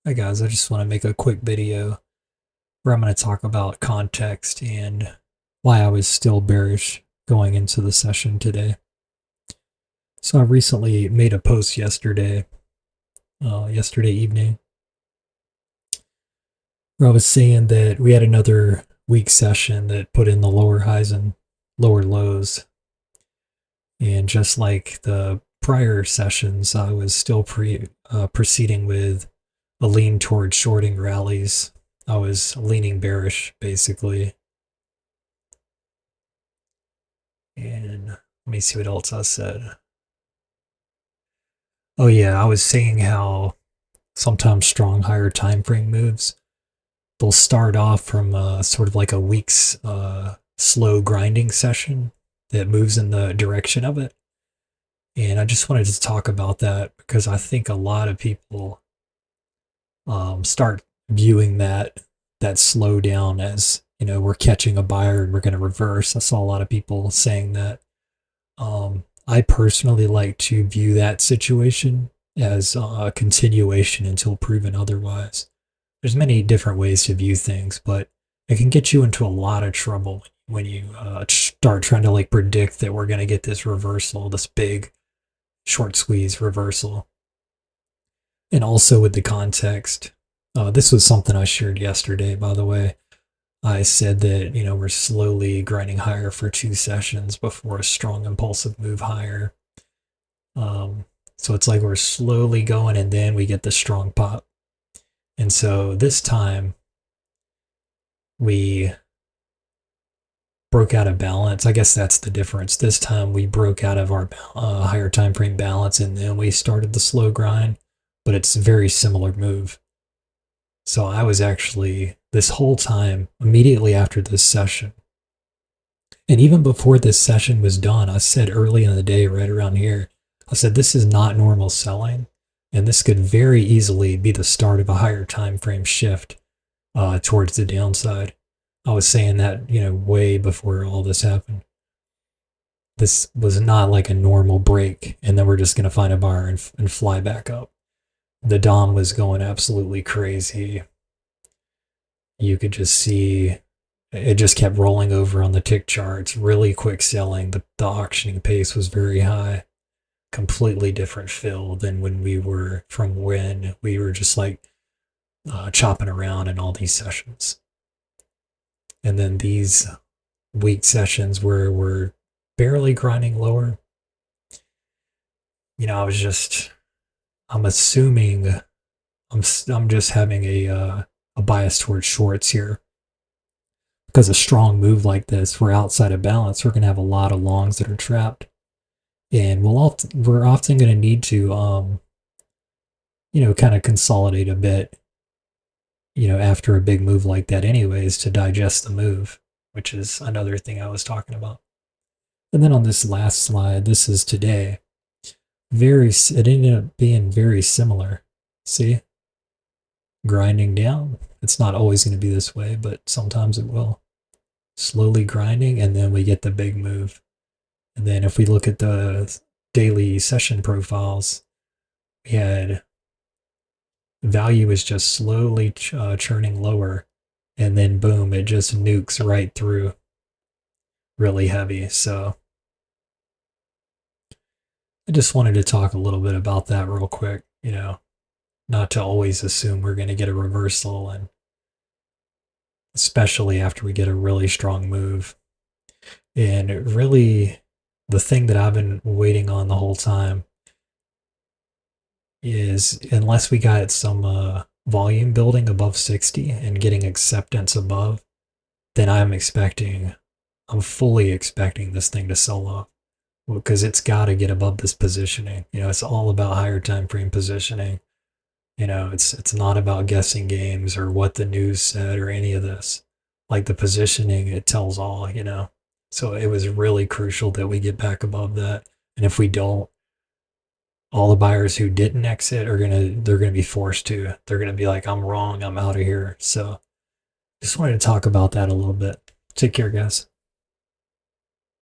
Hi guys, I just want to make a quick video where I'm going to talk about context and why I was still bearish going into the session today. So I recently made a post yesterday evening, where I was saying that we had another weak session that put in the lower highs and lower lows. And just like the prior sessions, I was still proceeding with a lean towards shorting rallies. I was leaning bearish, basically. And let me see what else I said. Oh yeah, I was saying how sometimes strong higher time frame moves, they'll start off from sort of like a week's slow grinding session that moves in the direction of it. And I just wanted to talk about that because I think a lot of people start viewing that slowdown as, we're catching a buyer and we're going to reverse. I saw a lot of people saying that. I personally like to view that situation as a continuation until proven otherwise. There's many different ways to view things, but it can get you into a lot of trouble when you start trying to like predict that we're going to get this reversal, this big short squeeze reversal. And also with the context, this was something I shared yesterday, by the way. I said that, we're slowly grinding higher for 2 sessions before a strong impulsive move higher. So it's like we're slowly going and then we get the strong pop. And so this time we broke out of balance. I guess that's the difference. This time we broke out of our higher time frame balance and then we started the slow grind, but it's a very similar move. So I was actually, this whole time, immediately after this session, and even before this session was done, I said early in the day, right around here, I said, this is not normal selling. And this could very easily be the start of a higher time frame shift towards the downside. I was saying that, way before all this happened. This was not like a normal break, and then we're just going to find a buyer and fly back up. The DOM was going absolutely crazy. You could just see it just kept rolling over on the tick charts, really quick selling. The auctioning pace was very high. Completely different feel than when we were just like chopping around in all these sessions. And then these weak sessions where we're barely grinding lower. I'm assuming I'm just having a bias towards shorts here. Because a strong move like this, we're outside of balance, we're going to have a lot of longs that are trapped. And we're often going to need to, kind of consolidate a bit, after a big move like that anyways, to digest the move, which is another thing I was talking about. And then on this last slide, this is today. It ended up being very similar. See? Grinding down. It's not always going to be this way, but sometimes it will. Slowly grinding, and then we get the big move. And then if we look at the daily session profiles, we had value is just slowly churning lower, and then boom, it just nukes right through really heavy. So I just wanted to talk a little bit about that real quick, not to always assume we're going to get a reversal, and especially after we get a really strong move. And really, the thing that I've been waiting on the whole time is, unless we got some volume building above 60 and getting acceptance above, then I'm fully expecting this thing to sell off, because it's got to get above this positioning. It's all about higher time frame positioning. It's not about guessing games or what the news said or any of this. Like, the positioning, it tells all. So it was really crucial that we get back above that. And if we don't, all the buyers who didn't exit they're gonna be forced to. They're gonna be like, I'm wrong, I'm out of here. So just wanted to talk about that a little bit. Take care, guys.